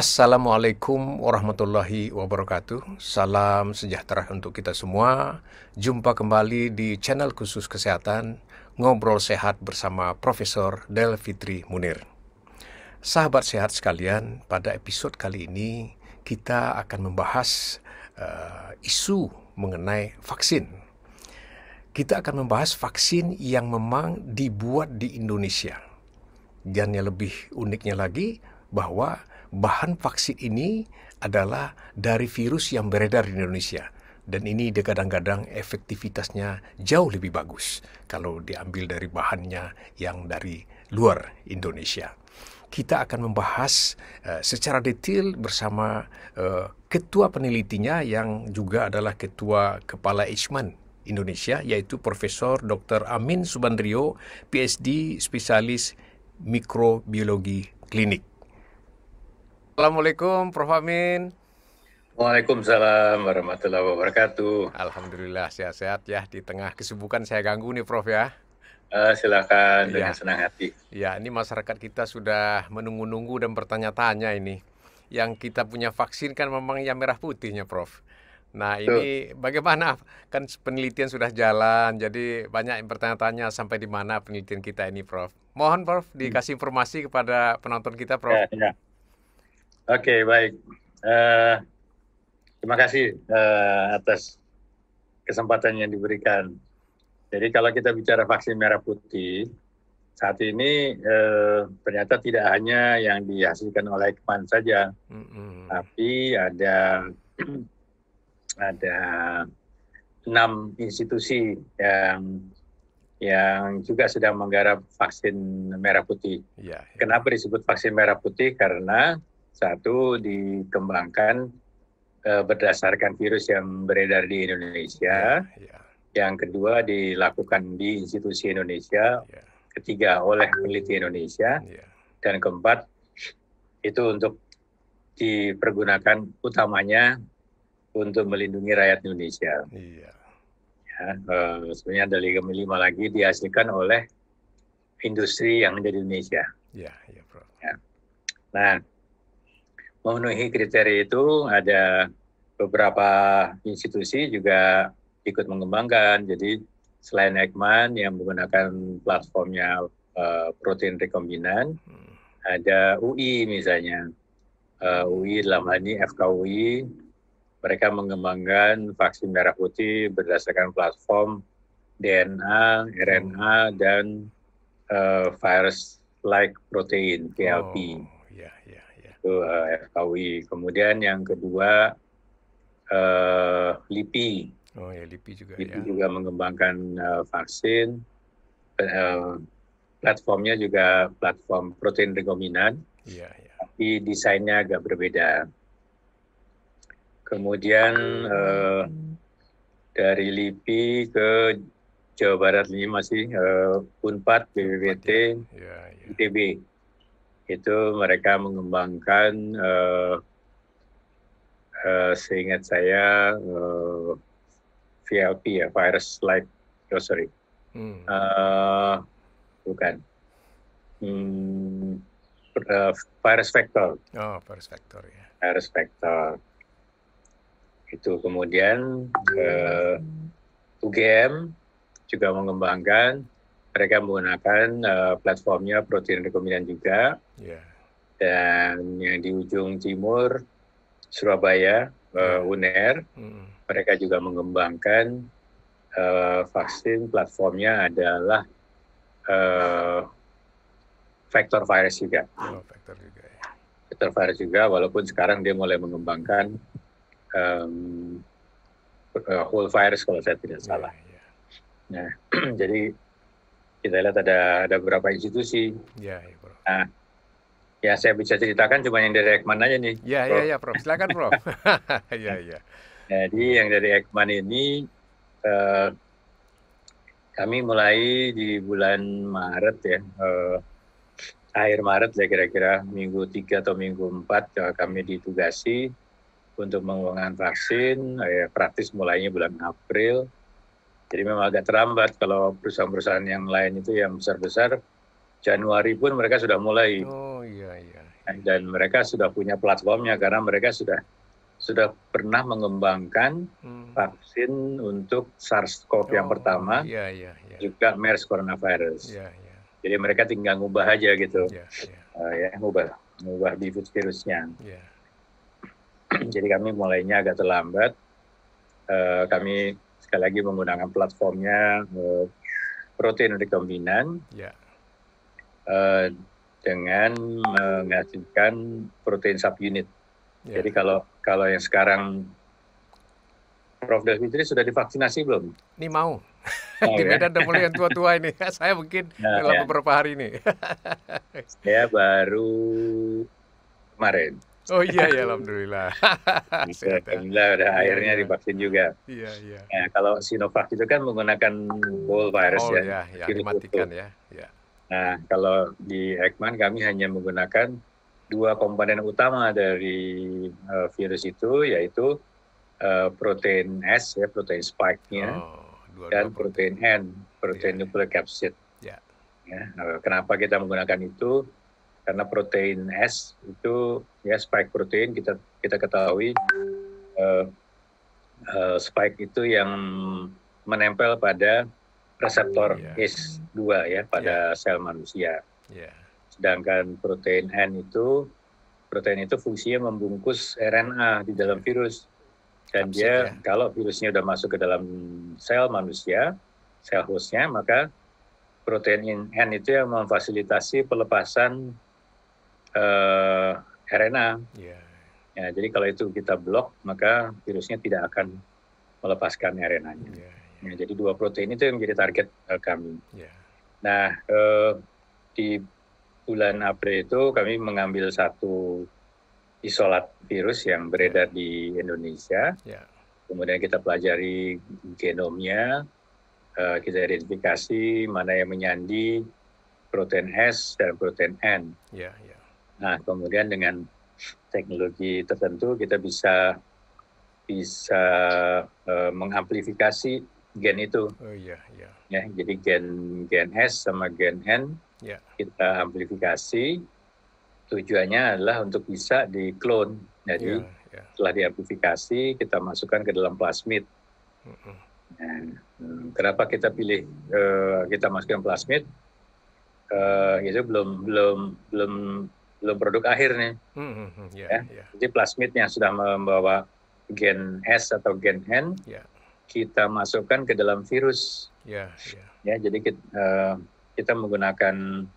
Assalamualaikum warahmatullahi wabarakatuh. Salam sejahtera untuk kita semua. Jumpa kembali di channel khusus kesehatan Ngobrol Sehat bersama Profesor Del Fitri Munir. Sahabat sehat sekalian, pada episode kali ini kita akan membahas isu mengenai vaksin. Kita akan membahas vaksin yang memang dibuat di Indonesia. Dan yang lebih uniknya lagi bahwa bahan vaksin ini adalah dari virus yang beredar di Indonesia. Dan ini kadang-kadang efektivitasnya jauh lebih bagus kalau diambil dari bahannya yang dari luar Indonesia. Kita akan membahas secara detail bersama ketua penelitinya yang juga adalah ketua kepala Eijkman Indonesia, yaitu Profesor Dr. Amin Subandrio, PhD, spesialis mikrobiologi klinik. Assalamualaikum Prof. Amin. Waalaikumsalam warahmatullahi wabarakatuh. Alhamdulillah sehat-sehat ya, di tengah kesibukan saya ganggu nih Prof ya. Silakan Ya, dengan senang hati. ya ini masyarakat kita sudah menunggu-nunggu dan bertanya-tanya ini. Yang kita punya vaksin kan memang yang merah putihnya Prof. Nah Tuh. ini bagaimana, kan penelitian sudah jalan, jadi banyak yang bertanya-tanya sampai di mana penelitian kita ini Prof. Mohon Prof dikasih informasi kepada penonton kita Prof. Ya, ya. Oke, baik. Eh, Terima kasih atas kesempatan yang diberikan. Jadi kalau kita bicara vaksin merah putih, saat ini ternyata tidak hanya yang dihasilkan oleh Eijkman saja, tapi ada 6 institusi yang juga sedang menggarap vaksin merah putih. Ya, ya. Kenapa disebut vaksin merah putih? Karena satu, dikembangkan berdasarkan virus yang beredar di Indonesia. Ya. Yang kedua, dilakukan di institusi Indonesia. Ya. Ketiga, oleh peneliti Indonesia. Ya. Dan keempat, itu untuk dipergunakan utamanya untuk melindungi rakyat Indonesia. Iya. Ya, sebenarnya ada 5 lagi dihasilkan oleh industri yang ada di Indonesia. Ya, ya, Prof. Ya. Nah, memenuhi kriteria itu ada beberapa institusi juga ikut mengembangkan. Jadi selain Eijkman yang menggunakan platformnya protein rekombinan, ada UI misalnya. UI dalam hal ini FKUI, mereka mengembangkan vaksin merah putih berdasarkan platform DNA, RNA, dan virus-like protein, VLP. Ya, ya, ya. Itu FKUI. Kemudian yang kedua, LIPI. Oh ya, LIPI juga LIPI ya. juga mengembangkan vaksin. Platformnya juga platform protein rekombinan, Iya, ya. tapi desainnya agak berbeda. Kemudian dari LIPI ke Jawa Barat ini masih Unpad, BPPT, Ya, ya. ITB. Itu mereka mengembangkan seingat saya VLP ya, virus-like, bukan, virus vector. Oh, virus vector ya. Virus vector. Itu kemudian UGM juga mengembangkan, mereka menggunakan platformnya protein rekombinan juga. Ya. Dan yang di ujung timur, Surabaya, UNER, mereka juga mengembangkan vaksin, platformnya adalah vector virus juga. Oh, vector juga ya. Vector virus juga, walaupun sekarang dia mulai mengembangkan whole virus kalau saya tidak salah. Ya, ya. Nah, jadi kita lihat ada beberapa institusi. Ya, ya, Prof. Nah, ya saya bisa ceritakan cuma yang dari Eijkman aja nih. Ya, Prof. ya, ya, Prof. Silakan, Prof. Ya, ya. Jadi yang dari Eijkman ini kami mulai di bulan Maret ya, akhir Maret ya kira-kira minggu 3 atau minggu 4 kami ditugasi untuk mengembangkan vaksin. Praktis mulainya bulan April. Jadi memang agak terlambat. Kalau perusahaan-perusahaan yang lain itu yang besar-besar, Januari pun mereka sudah mulai. Oh iya, iya. Dan mereka sudah punya platformnya karena mereka sudah pernah mengembangkan vaksin untuk SARS-CoV yang pertama, juga MERS coronavirus. Jadi mereka tinggal ngubah aja gitu, ngubah virusnya. Jadi kami mulainya agak terlambat. Kami sekali lagi menggunakan platformnya protein rekombinan dengan menghasilkan protein subunit. Jadi kalau yang sekarang Prof. Del Fitri sudah divaksinasi belum? Ini mau. Di Medan udah mulai yang tua-tua ini. Saya mungkin dalam beberapa hari ini. Saya baru kemarin. Oh iya ya, alhamdulillah. Alhamdulillah udah akhirnya divaksin juga. Iya. Nah, kalau Sinovac itu kan menggunakan whole virus ya dimatikan ya. Nah, kalau di Eijkman kami hanya menggunakan 2 komponen utama dari virus itu, yaitu protein S, ya protein spike-nya, dan protein N, protein nucleic capsid. Kenapa kita menggunakan itu? Karena protein S itu ya spike protein kita ketahui spike itu yang menempel pada reseptor ACE2 ya pada sel manusia. Sedangkan protein N itu fungsinya membungkus RNA di dalam virus. Dan dia kalau virusnya sudah masuk ke dalam sel manusia, sel hostnya, maka protein N itu yang memfasilitasi pelepasan RNA. Ya, jadi kalau itu kita blok, maka virusnya tidak akan melepaskan RNA-nya. Ya, jadi 2 protein itu yang menjadi target kami. Nah, di bulan April itu kami mengambil 1 isolat virus yang beredar di Indonesia. Kemudian kita pelajari genomnya, kita identifikasi mana yang menyandi protein S dan protein N. Nah, kemudian dengan teknologi tertentu kita bisa mengamplifikasi gen itu. Ya, jadi gen S sama gen N kita amplifikasi. Tujuannya adalah untuk bisa diklon. Jadi setelah diamplifikasi kita masukkan ke dalam plasmid. Nah, kenapa kita pilih kita masukkan plasmid? Itu belum produk akhir nih. Jadi plasmid yang sudah membawa gen S atau gen N kita masukkan ke dalam virus. Ya, jadi kita menggunakan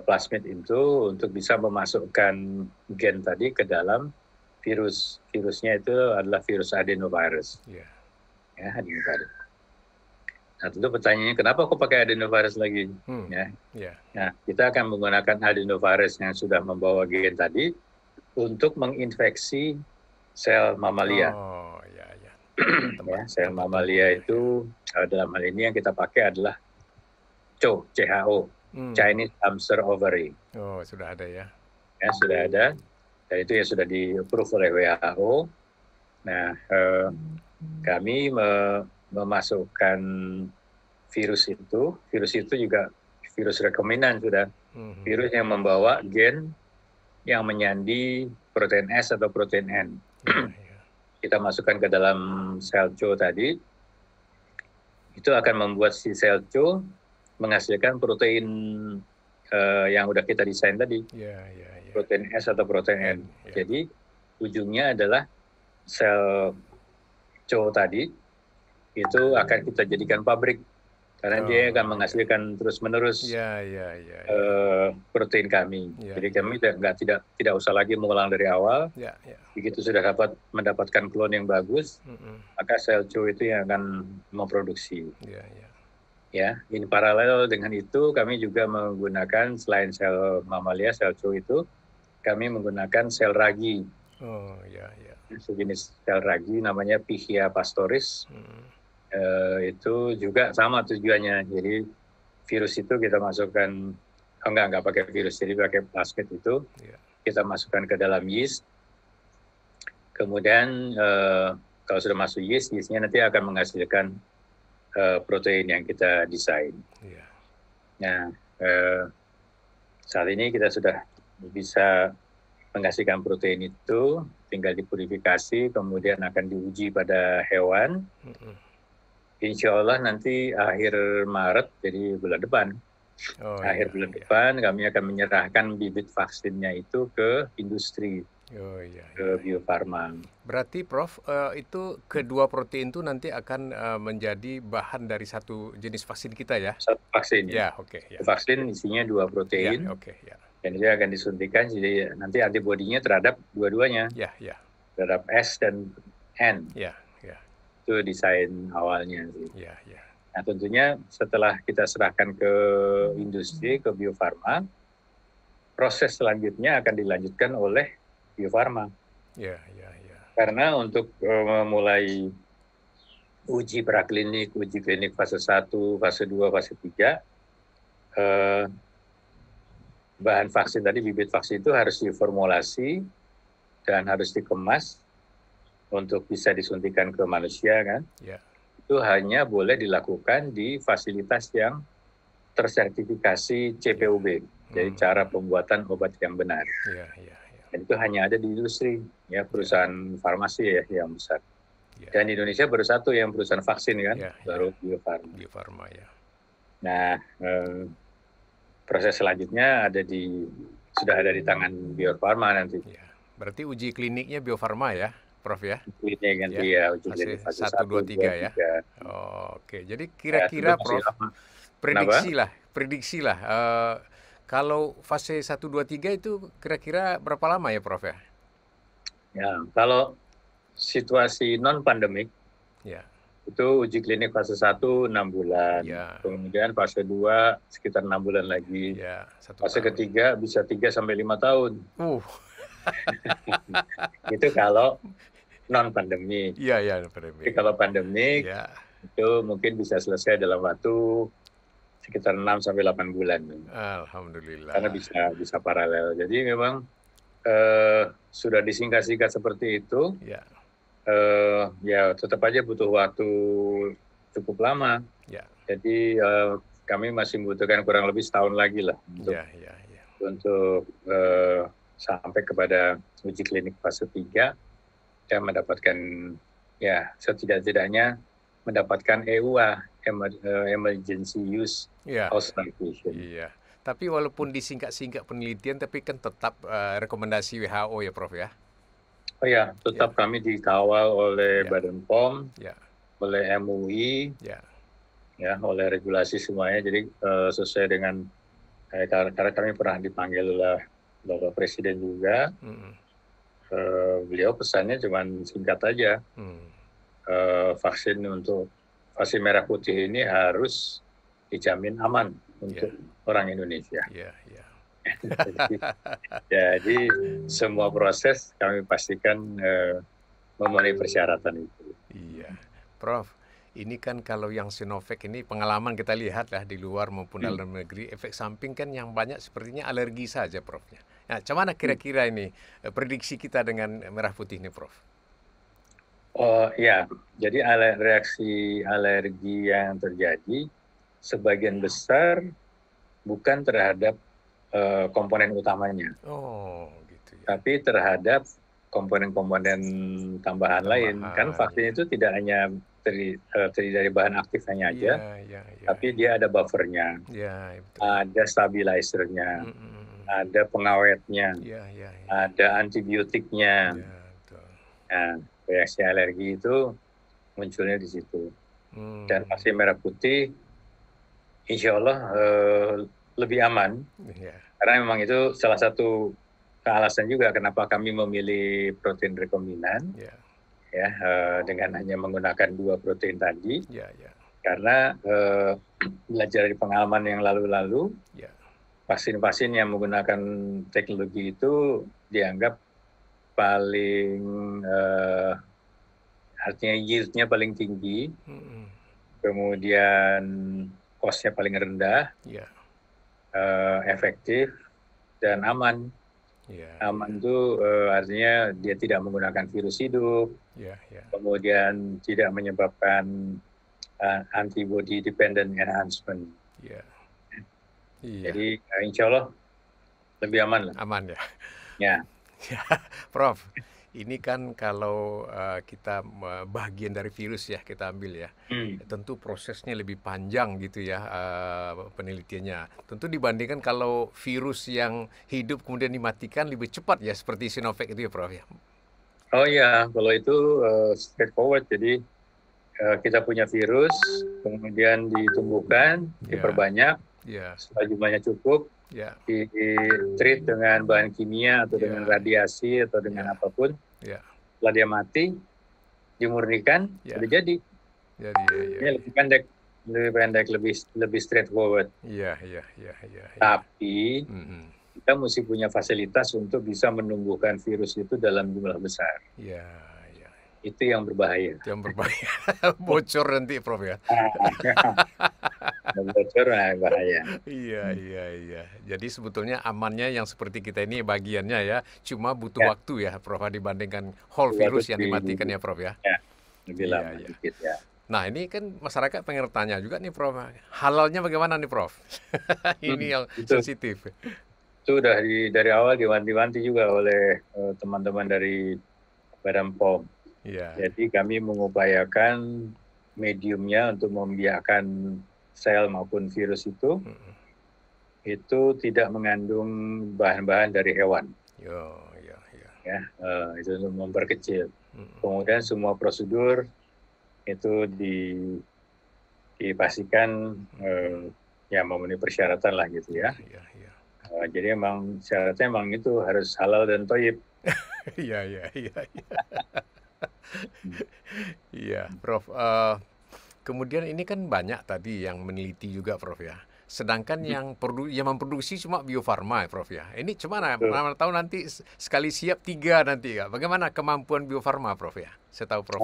plasmid itu untuk bisa memasukkan gen tadi ke dalam virus. Virusnya itu adalah virus adenovirus. Ya, adenovirus. Nah, tentu pertanyaannya kenapa kok pakai adenovirus lagi? Nah, kita akan menggunakan adenovirus yang sudah membawa gen tadi untuk menginfeksi sel mamalia. Sel mamalia itu dalam hal ini yang kita pakai adalah CHO. Chinese Hamster Ovary. Oh, sudah ada ya? Ya, sudah ada. Dan itu ya sudah di-approve oleh WHO. Nah, kami memasukkan virus itu juga virus rekombinan sudah. Virus yang membawa gen yang menyandi protein S atau protein N. Kita masukkan ke dalam sel CHO tadi. Itu akan membuat si sel CHO menghasilkan protein yang udah kita desain tadi, protein S atau protein N. Jadi ujungnya adalah sel CHO tadi itu akan kita jadikan pabrik karena dia akan menghasilkan terus-menerus protein kami. Jadi kami tidak usah lagi mengulang dari awal. Begitu sudah mendapatkan klon yang bagus, maka sel CHO itu yang akan memproduksi. Ya, in paralel dengan itu kami juga menggunakan selain sel mamalia, sel CHO itu, kami menggunakan sel ragi. Sejenis sel ragi namanya Pichia pastoris. Itu juga sama tujuannya. Jadi virus itu kita masukkan, enggak pakai virus, jadi pakai plasmid itu kita masukkan ke dalam yeast. Kemudian kalau sudah masuk yeastnya nanti akan menghasilkan protein yang kita desain. Nah, saat ini kita sudah bisa menghasilkan protein itu, tinggal dipurifikasi, kemudian akan diuji pada hewan. Insya Allah nanti akhir Maret, jadi bulan depan. Oh Akhir iya, bulan iya. depan kami akan menyerahkan bibit vaksinnya itu ke industri, Oh iya, iya, ke iya. Bio Farma. Berarti Prof, itu kedua protein itu nanti akan menjadi bahan dari satu jenis vaksin kita ya? Satu vaksin ya. Ya, oke, ya. Vaksin isinya 2 Ya, protein, oke, ya. dan dia akan disuntikan, jadi nanti antibodinya terhadap dua-duanya, Ya, ya, terhadap S dan N. ya, ya, Itu desain awalnya sih. ya, ya. Nah tentunya setelah kita serahkan ke industri, ke Bio Farma, proses selanjutnya akan dilanjutkan oleh Bio Farma. Ya, ya, ya. Karena untuk memulai uji praklinik, uji klinik fase 1, fase 2, fase 3, bahan vaksin tadi, bibit vaksin itu harus diformulasi dan harus dikemas untuk bisa disuntikan ke manusia kan. Ya. Itu hanya boleh dilakukan di fasilitas yang tersertifikasi CPOB, jadi cara pembuatan obat yang benar. Ya, ya, ya. Dan itu hanya ada di industri, ya perusahaan farmasi ya yang besar. Ya. Dan di Indonesia baru satu yang perusahaan vaksin kan, Ya, baru Bio Farma. Bio Farma ya. Nah, proses selanjutnya sudah ada di tangan Bio Farma nanti. Ya. Berarti uji kliniknya Bio Farma ya, Prof ya? Klinik nanti ya, uji klinik fase 1, 2, 3 ya. ya. Oke, jadi Ya, kira-kira tentu masih Prof, lama. prediksi lah. Kalau fase 1, 2, 3 itu kira-kira berapa lama ya Prof ya? Ya, kalau situasi non-pandemik, Ya, itu uji klinik fase 1 6 bulan, ya, kemudian fase 2 sekitar 6 bulan lagi, ya, 1 fase tahun. ketiga bisa 3 sampai 5 tahun. Itu kalau non-pandemi. Iya, ya, Tapi pandemi. kalau pandemik, Ya, itu mungkin bisa selesai dalam waktu sekitar 6 sampai 8 bulan. alhamdulillah. Karena bisa paralel. Jadi memang sudah disingkat-singkat seperti itu, Ya, ya tetap aja butuh waktu cukup lama. ya, Jadi kami masih membutuhkan kurang lebih setahun lagi lah untuk ya, ya, ya. Sampai kepada uji klinik fase 3 dan mendapatkan ya setidak-tidaknya mendapatkan EUA, Emergency Use Ya, Authorization. iya. Tapi walaupun disingkat-singkat penelitian, tapi kan tetap rekomendasi WHO ya, Prof ya. Oh ya, tetap kami dikawal oleh Badan POM, Ya, oleh MUI, ya, ya, oleh regulasi semuanya. Jadi sesuai dengan karena kami pernah dipanggil oleh Bapak Presiden juga, beliau pesannya cuma singkat aja. Vaksin untuk vaksin merah putih ini harus dijamin aman untuk orang Indonesia. ya, ya. Jadi semua proses kami pastikan memenuhi persyaratan itu. Iya, Prof. Ini kan kalau yang Sinovac ini pengalaman kita lihat lah di luar maupun dalam negeri, efek samping kan yang banyak sepertinya alergi saja, Profnya. Nah, cuman kira-kira ini prediksi kita dengan merah putih ini, Prof? Oh ya, jadi reaksi alergi yang terjadi sebagian besar bukan terhadap komponen utamanya, gitu ya. tapi terhadap komponen-komponen tambahan lain. Kan vaksin itu tidak hanya terdiri dari bahan aktifnya aja, tapi dia ada buffernya, ada stabilizernya, ada pengawetnya, ada antibiotiknya. Nah, reaksi alergi itu munculnya di situ. Dan vaksin merah putih, insya Allah lebih aman, karena memang itu salah satu alasan juga kenapa kami memilih protein rekombinan, ya, dengan hanya menggunakan 2 protein tadi, karena belajar dari pengalaman yang lalu-lalu, vaksin-vaksin yang menggunakan teknologi itu dianggap paling artinya yield-nya paling tinggi, kemudian cost-nya paling rendah, efektif, dan aman. Aman itu artinya dia tidak menggunakan virus hidup, kemudian tidak menyebabkan antibody dependent enhancement. Jadi insya Allah lebih aman lah. Aman ya. Ya. Ya, Prof. Ini kan kalau kita bagian dari virus ya kita ambil ya, Hmm. tentu prosesnya lebih panjang gitu ya penelitiannya. Tentu dibandingkan kalau virus yang hidup kemudian dimatikan lebih cepat ya seperti Sinovac itu ya Prof ya. Oh iya, kalau itu straightforward. Jadi kita punya virus, kemudian ditumbuhkan, Ya, diperbanyak, ya, setelah jumlahnya cukup, ya, di-treat dengan bahan kimia atau dengan ya, radiasi atau dengan ya, apapun. ya, Setelah dia mati, dimurnikan, ya. sudah jadi. Jadi ya, Ini lebih pendek, lebih straightforward. ya, ya, ya, ya, ya. Tapi Mhm. kita mesti punya fasilitas untuk bisa menumbuhkan virus itu dalam jumlah besar. Ya, ya. Itu yang berbahaya. Itu yang berbahaya. Bocor nanti Prof ya. Bocor, bahaya. Iya, iya, iya. Jadi sebetulnya amannya yang seperti kita ini bagiannya ya, cuma butuh Ya, waktu ya, Prof, dibandingkan whole waktu virus yang dimatikan ya, Prof ya. ya, lebih Iya, lama iya. dikit ya. Nah, ini kan masyarakat pengen tanya juga nih, Prof. Halalnya bagaimana nih, Prof? Ini yang Itu sensitif. udah dari awal diwanti-wanti juga oleh teman-teman dari Badan POM. Iya. Jadi kami mengupayakan mediumnya untuk membiarkan sel maupun virus Mm-mm. itu tidak mengandung bahan-bahan dari hewan. Yo, ya, ya. Ya, itu untuk memperkecil. Mm-mm. Kemudian semua prosedur itu dipastikan ya memenuhi persyaratan lah gitu ya. Iya, iya. Jadi emang syaratnya emang itu harus halal dan thayyib. Iya, iya, iya, iya. Iya, Prof. Kemudian ini kan banyak tadi yang meneliti juga, Prof ya. Sedangkan yang memproduksi cuma Bio Farma, ya, Prof ya. Ini cuma Betul. mana tahu nanti sekali siap 3 nanti ya. Bagaimana kemampuan Bio Farma, Prof ya? Saya tahu, Prof.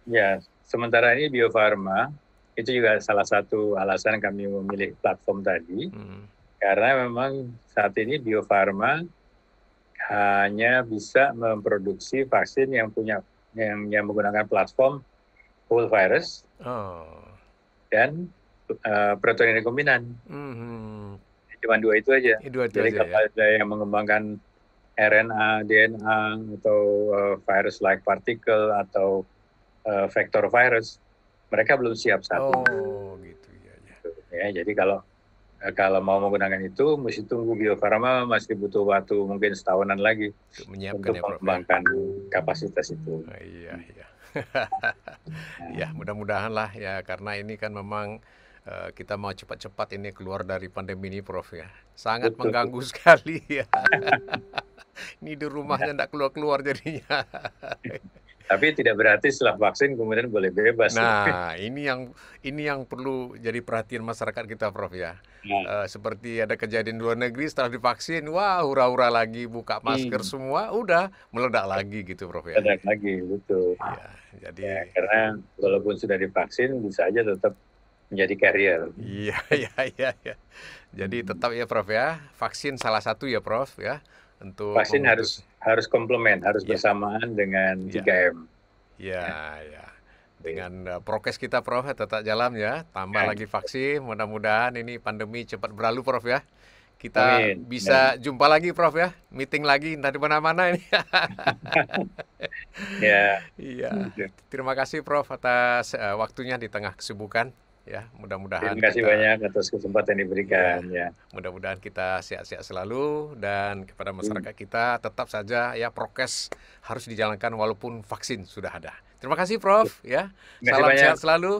Ya, sementara ini Bio Farma itu juga salah satu alasan kami memilih platform tadi, Hmm. karena memang saat ini Bio Farma hanya bisa memproduksi vaksin yang menggunakan platform whole virus Oh. dan protein rekombinan. Mhm. Cuma dua itu aja. Itu Jadi aja kalau ya. ada yang mengembangkan RNA, DNA, atau virus-like particle, atau vector virus, mereka belum siap saat ini. Oh, gitu ya, ya. Ya, jadi kalau mau menggunakan itu, mesti tunggu Bio Farma masih butuh waktu mungkin setahunan lagi Untuk menyiapkan untuk ya, Prof ya. mengembangkan kapasitas itu. Oh, iya, iya. Ya, mudah-mudahan lah ya karena ini kan memang kita mau cepat-cepat ini keluar dari pandemi ini, Prof ya. Sangat Betul. mengganggu sekali ya. Ini di rumahnya enggak keluar-keluar jadinya. Tapi tidak berarti setelah vaksin kemudian boleh bebas. Nah, ini yang perlu jadi perhatian masyarakat kita, Prof ya. Seperti ada kejadian di luar negeri setelah divaksin, wah hura-hura lagi, buka masker semua, udah meledak lagi gitu, Prof ya. Meledak lagi, betul. Ya, jadi Ya, karena walaupun sudah divaksin bisa aja tetap menjadi carrier. iya, iya, iya, iya. Jadi tetap ya, Prof ya, vaksin salah satu ya, Prof ya, untuk Vaksin memutus. harus komplement, harus Ya, bersamaan dengan ya, 3M. ya, ya. Dengan prokes kita, Prof, tetap jalan ya. Tambah Ya. lagi vaksin. Mudah-mudahan ini pandemi cepat berlalu, Prof ya. Kita Amin. bisa jumpa lagi, Prof ya. Meeting lagi entah di mana-mana ini. Ya. Iya. Terima kasih, Prof, atas waktunya di tengah kesibukan. Ya, mudah-mudahan Terima kasih kita. banyak atas kesempatan yang diberikan. Ya. Mudah-mudahan kita sehat-sehat selalu dan kepada masyarakat kita tetap saja ya prokes harus dijalankan walaupun vaksin sudah ada. Terima kasih, Prof ya. Terima kasih Salam banyak. sehat selalu.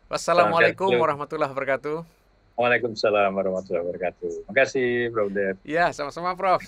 Wassalamualaikum warahmatullahi wabarakatuh. Waalaikumsalam warahmatullahi wabarakatuh. Terima kasih, Bro. Ya, sama-sama, Prof.